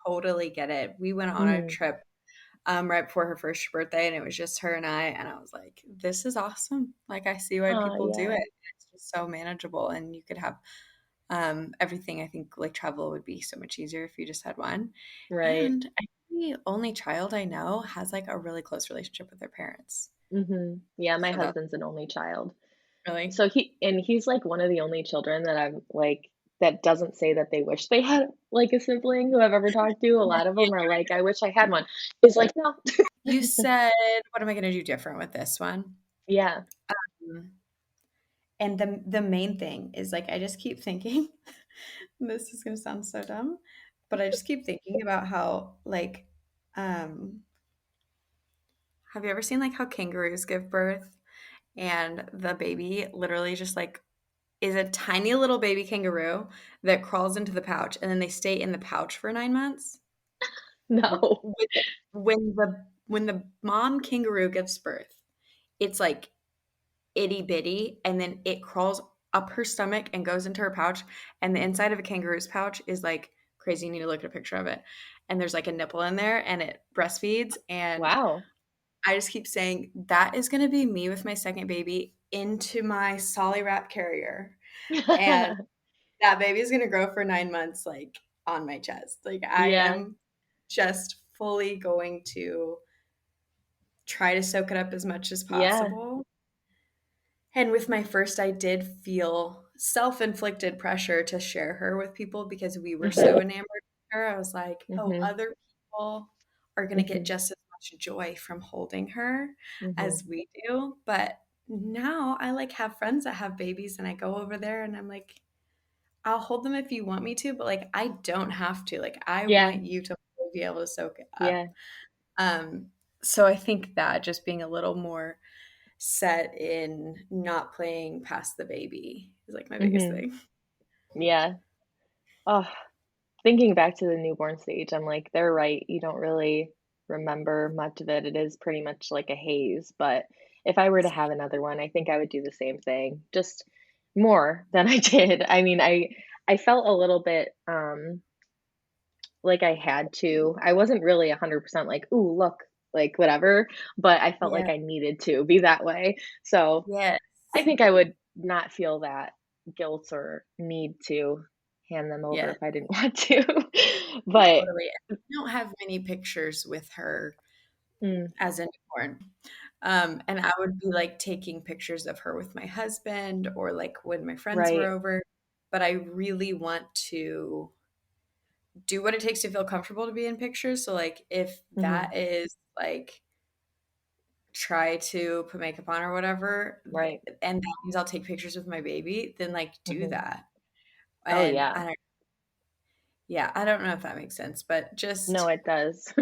totally get it. We went on a Mm, trip right before her first birthday, and it was just her and I was like, this is awesome. Like, I see why oh, people do yeah. it. It's just so manageable, and you could have everything. I think like travel would be so much easier if you just had one. Right. And I think the only child I know has like a really close relationship with their parents. Yeah, my So that's husband's an only child. really, So he's like one of the only children that I'm like that doesn't say that they wish they had like a sibling who I've ever talked to. A lot of yeah. them are like, I wish I had one. He's like, no. You said, what am I going to do different with this one? Yeah. Mm. And the main thing is like I just keep thinking, this is gonna sound so dumb, but I just keep thinking about how like um have you ever seen like how kangaroos give birth and the baby literally just like is a tiny little baby kangaroo that crawls into the pouch and then they stay in the pouch for 9 months? No. When the mom kangaroo gives birth, it's like itty bitty, and then it crawls up her stomach and goes into her pouch. And the inside of a kangaroo's pouch is like crazy. You need to look at a picture of it. And there's like a nipple in there, and it breastfeeds. And Wow. I just keep saying that is going to be me with my second baby into my Solly wrap carrier, and that baby is going to grow for 9 months, like on my chest. Like I Yeah. am just fully going to try to soak it up as much as Yeah. possible. And with my first, I did feel self-inflicted pressure to share her with people because we were so Mhm. enamored with her. I was like, oh, Mhm. other people are going to get Mhm. just as much joy from holding her Mhm. as we do. But now I like have friends that have babies and I go over there and I'm like, I'll hold them if you want me to, but like I don't have to. Like I Yeah. want you to be able to soak it up. Yeah. Um, so I think that just being a little more set in not playing past the baby is like my biggest Mhm. thing. Yeah. Oh, thinking back to the newborn stage, I'm like, they're right. You don't really remember much of it. It is pretty much like a haze. But if I were to have another one, I think I would do the same thing, just more than I did. I mean, I felt a little bit like I had to. I wasn't really 100% like, "Ooh, look," like whatever, but I felt Yeah. like I needed to be that way. So, Yes. I think I would not feel that guilt or need to hand them over Yeah, if I didn't want to. But totally. I don't have many pictures with her mm, as a newborn. And I would be like taking pictures of her with my husband or like when my friends were right. over. But I really want to do what it takes to feel comfortable to be in pictures. So like if Mhm, that is like try to put makeup on or whatever, right. and that means I'll take pictures with my baby, then like do Mhm. that. Oh, And yeah. I don't, yeah, I don't know if that makes sense, but No, just it does.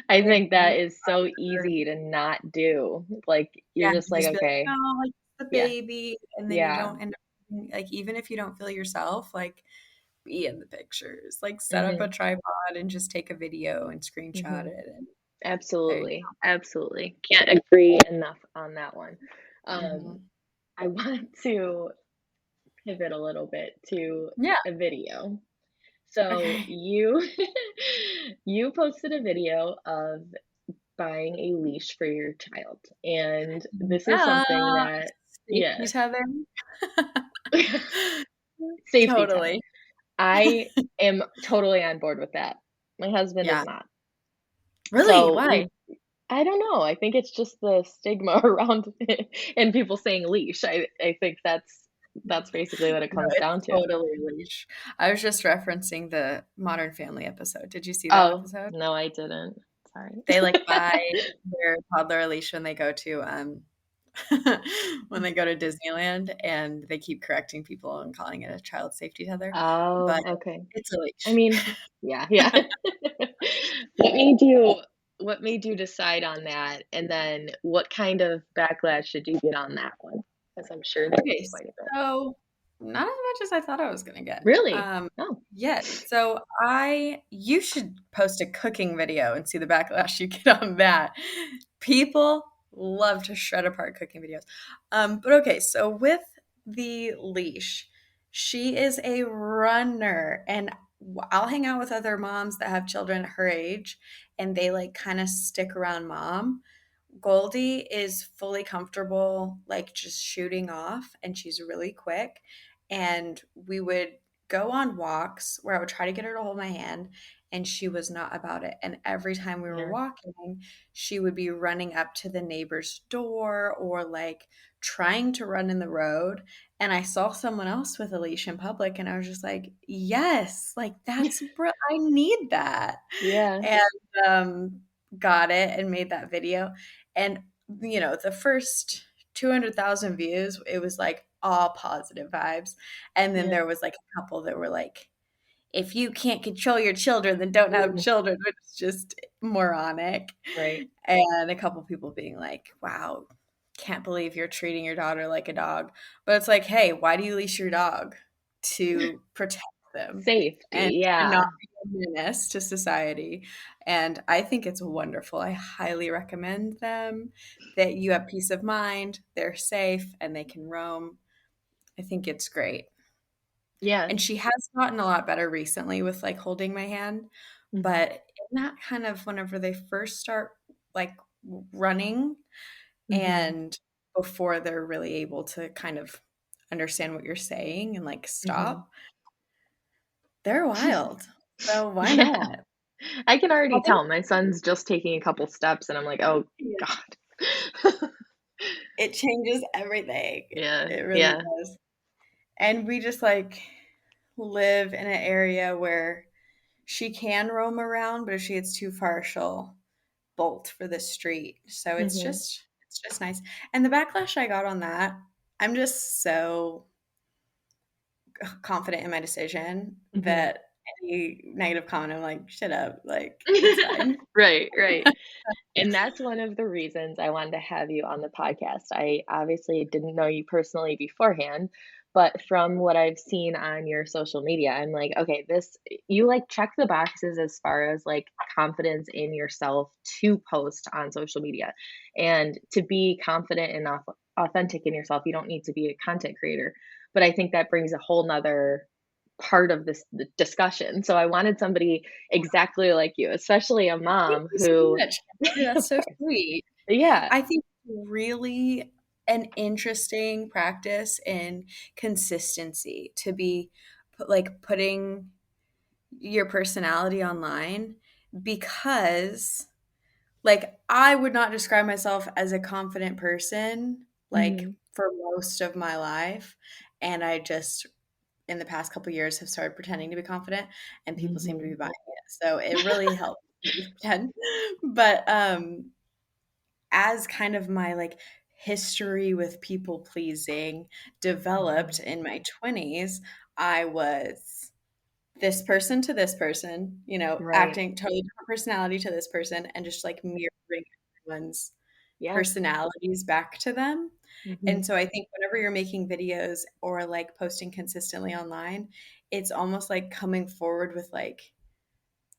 I I'd think that much is so rather, easy to not do. Like, you're yeah, just like, just be like, "Okay." no, like the Yeah. baby, and then you Yeah. don't end up like even if you don't feel yourself, like be in the pictures, like set up a Mhm, tripod and just take a video and screenshot mhm. it, and there you Absolutely, absolutely. Can't agree enough on that one. go. Um, I want to pivot a little bit to Yeah. a video. So Okay. you you posted a video of buying a leash for your child, and this is Yeah. something that Safety yes, tethering. safety tether. Totally. I am totally on board with that. My husband is Yeah. not. Really? So Why? we I don't know. I think it's just the stigma around it and people saying leash. I think that's basically what it No, comes it's down to. totally leash. I was just referencing the Modern Family episode. Did you see that Oh, episode? no, I didn't. Sorry. They, like, buy their toddler a leash when they go to, when they go to Disneyland, and they keep correcting people and calling it a child safety tether, but Oh, okay. it's a I leash. mean, yeah, yeah. What made you what made you decide on that? And then what kind of backlash did you get on that one? Because I'm sure there was Okay, quite a bit. so not as much as I thought I was gonna get. Really? Oh. Yes, so I you should post a cooking video and see the backlash you get on that. People love to shred apart cooking videos. But okay, so with the leash, she is a runner, and I'll hang out with other moms that have children her age, and they like kind of stick around mom. Goldie is fully comfortable, like just shooting off, and she's really quick. And we would go on walks where I would try to get her to hold my hand, and she was not about it. And every time we were Yeah. walking, she would be running up to the neighbor's door or like trying to run in the road. And I saw someone else with a leash in public, and I was just like, yes, like I need that. Yeah. And got it and made that video. And, the first 200,000 views, it was like all positive vibes. And then Yeah. there was like a couple that were like, if you can't control your children, then don't have Ooh, children, which is just moronic. right. And a couple people being like, wow, can't believe you're treating your daughter like a dog. But it's like, hey, why do you leash your dog? To protect them and Safety, to not yeah. be a menace to society. And I think it's wonderful. I highly recommend them that you have peace of mind, they're safe, and they can roam. I think it's great. Yeah. And she has gotten a lot better recently with like holding my hand. Mhm. But in that kind of whenever they first start like running Mhm. and before they're really able to kind of understand what you're saying and like Mhm. stop, they're wild. So why Yeah. not? I can I already think tell my son's just taking a couple steps, and I'm like, "Oh yeah, god." it changes everything. Yeah, It really yeah. does. And we just like live in an area where she can roam around, but if she gets too far, she'll bolt for the street. So Mhm. it's just nice. And the backlash I got on that, I'm just so confident in my decision Mhm. that any negative comment, I'm like, shut up, like it's fine. Right, right. And that's one of the reasons I wanted to have you on the podcast. I obviously didn't know you personally beforehand, but from what I've seen on your social media, I'm like, okay, this, you like check the boxes as far as like confidence in yourself to post on social media. And to be confident and authentic in yourself, you don't need to be a content creator. But I think that brings a whole nother part of this the discussion. So I wanted somebody exactly like you, especially a Thank mom you so who much, Candor. That's of so course. sweet. Yeah. I think really an interesting practice in consistency to be putting your personality online because like I would not describe myself as a confident person like Mhm. for most of my life, and I just in the past couple years have started pretending to be confident, and people seem to be Mhm. buying it. So it really helps me just pretend. But as kind of my like history with people pleasing developed Mhm. in my 20s, I was this person to this person, Right. acting totally different personality to this person and just like mirroring everyone's Yeah. personalities back to them. And Mhm. so I think whenever you're making videos or like posting consistently online, it's almost like coming forward with like,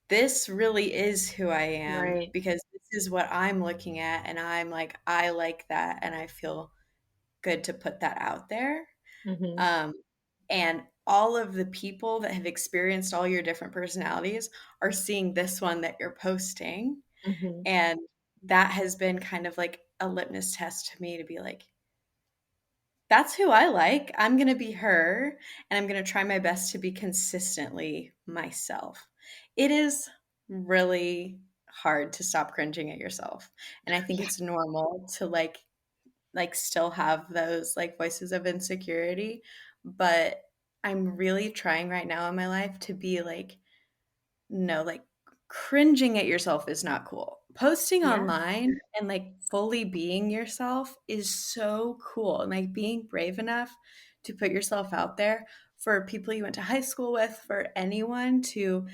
this really is who I am Right. because this is what I'm looking at. And I'm like, I like that. And I feel good to put that out there. Mhm. Um, and all of the people that have experienced all your different personalities are seeing this one that you're posting. Mhm. And that has been kind of like a litmus test to me to be like, that's who I like. I'm going to be her, and I'm going to try my best to be consistently myself. It is really hard to stop cringing at yourself. And I think Yeah. it's normal to like still have those like voices of insecurity, but I'm really trying right now in my life to be like, no, like cringing at yourself is not cool. Posting Yeah. online and like fully being yourself is so cool. And like being brave enough to put yourself out there for people you went to high school with, for anyone to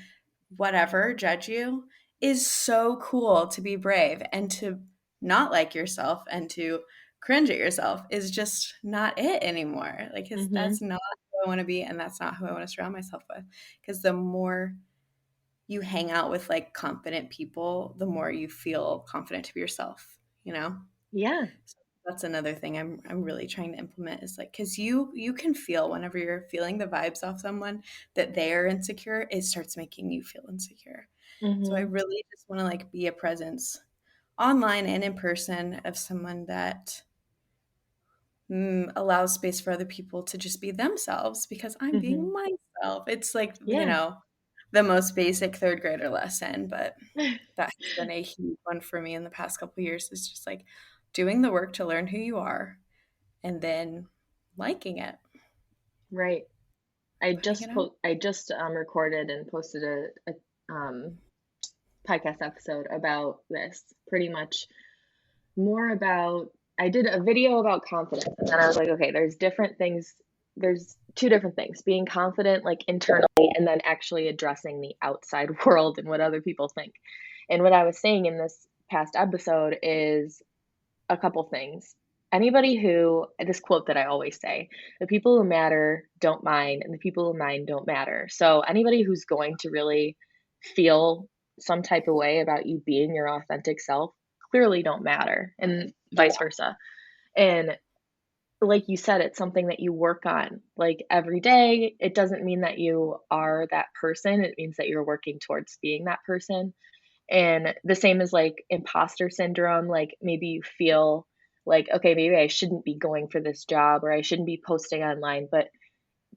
whatever judge you is so cool to be brave, and to not like yourself and to cringe at yourself is just not it anymore. Like, 'cause Mhm. that's not who I want to be, and that's not who I want to surround myself with. Because the more you hang out with like confident people, the more you feel confident to be yourself, you know? Yeah. that's another thing I'm really trying to implement is like because you can feel whenever you're feeling the vibes off someone that they are insecure, it starts making you feel insecure. So I Mhm. really just want to like be a presence online and in person of someone that allows space for other people to just be themselves because I'm being Mhm. myself. It's like, Yeah. the most basic third grader lesson, but that has been a huge one for me in the past couple years is just like doing the work to learn who you are and then liking it, Right. putting it out. I just recorded and posted a podcast episode about this. Pretty much more about I did a video about confidence and then I was like, okay, there's different things. There's two different things. Being confident like internally and then actually addressing the outside world and what other people think. And what I was saying in this past episode is a couple things. Anybody who, this quote that I always say, the people who matter don't mind, and the people who mind don't matter. So, anybody who's going to really feel some type of way about you being your authentic self clearly don't matter, and vice versa. And like you said, it's something that you work on like every day. It doesn't mean that you are that person, it means that you're working towards being that person. And the same as like imposter syndrome, like maybe you feel like, okay, maybe I shouldn't be going for this job or I shouldn't be posting online. But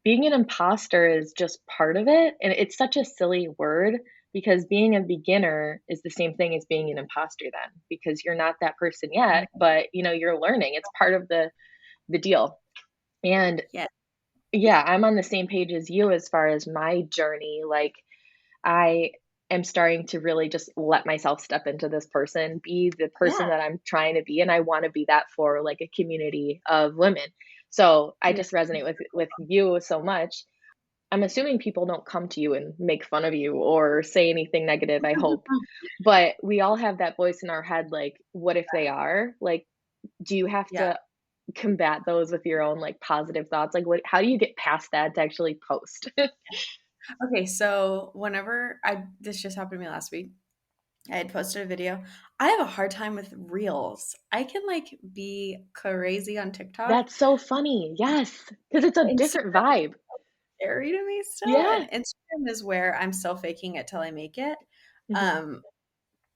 being an imposter is just part of it. And it's such a silly word because being a beginner is the same thing as being an imposter then because you're not that person yet, but you're learning. It's part of the deal. And Yeah. yeah, I'm on the same page as you as far as my journey. Like I am starting to really just let myself step into this person, be the person Yeah. that I'm trying to be, and I wanna be that for, like, a community of women. So, I Yeah. just resonate with you so much. I'm assuming people don't come to you and make fun of you or say anything negative, I hope. But we all have that voice in our head, like, what if they are? Like, do you have Yeah. to combat those with your own, like, positive thoughts? Like, what how do you get past that to actually post? Okay, so whenever I this just happened to me last week. I had posted a video. I have a hard time with reels. I can like be crazy on TikTok. That's so funny. Yes, because it's a different Instagram is vibe. scary to me still, Yeah. and Instagram is where I'm still faking it till I make it. Mhm. Um,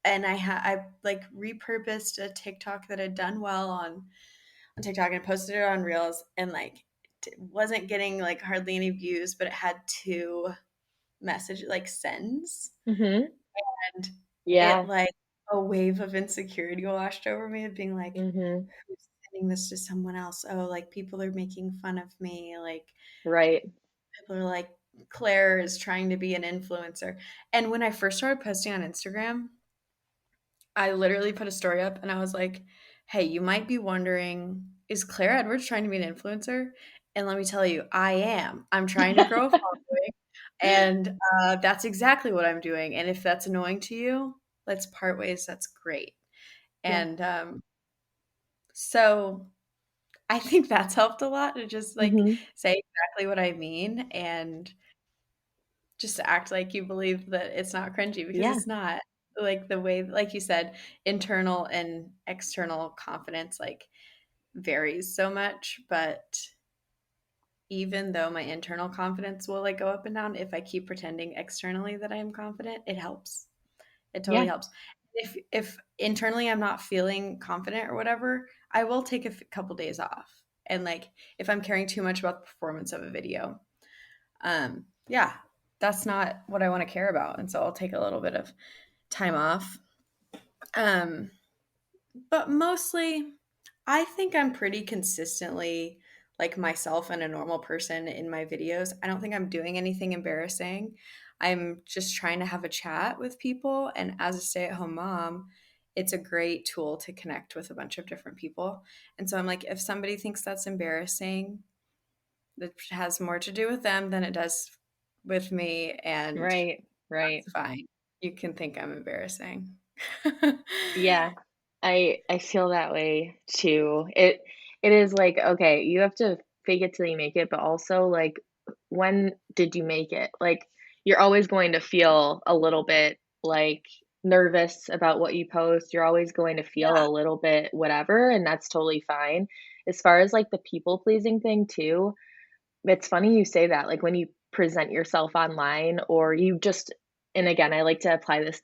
and I like repurposed a TikTok that had done well on TikTok and posted it on Reels and like wasn't getting like hardly any views, but it had two message like sends Mhm. and it Yeah. like a wave of insecurity washed over me of being like, Mhm. who's sending this to someone else? Oh, like people are making fun of me. Like Right. people are like, Claire is trying to be an influencer. And when I first started posting on Instagram, I literally put a story up and I was like, hey, you might be wondering, is Claire Edwards trying to be an influencer? And let me tell you, I am. I'm trying to grow a following. And that's exactly what I'm doing. And if that's annoying to you, let's part ways. That's great. Yeah. And so I think that's helped a lot to just like Mhm. say exactly what I mean and just act like you believe that it's not cringy because Yeah. it's not. Like the way, like you said, internal and external confidence like varies so much. But even though my internal confidence will like go up and down, if I keep pretending externally that I am confident, it helps. It totally Yeah. helps. If internally I'm not feeling confident or whatever, I will take a couple days off. And like if I'm caring too much about the performance of a video, yeah, that's not what I want to care about. And so I'll take a little bit of time off. Um, but mostly I think I'm pretty consistently like myself and a normal person in my videos. I don't think I'm doing anything embarrassing. I'm just trying to have a chat with people. And as a stay at home mom, it's a great tool to connect with a bunch of different people. And so I'm like, if somebody thinks that's embarrassing, that has more to do with them than it does with me. And Right. Right. that's fine. You can think I'm embarrassing. Yeah. I feel that way too. It is like, okay, you have to fake it till you make it, but also like when did you make it? Like you're always going to feel a little bit like nervous about what you post. You're always going to feel Yeah. a little bit whatever, and that's totally fine. As far as, like, the people pleasing thing too, it's funny you say that, like, when you present yourself online or you just and again, I like to apply this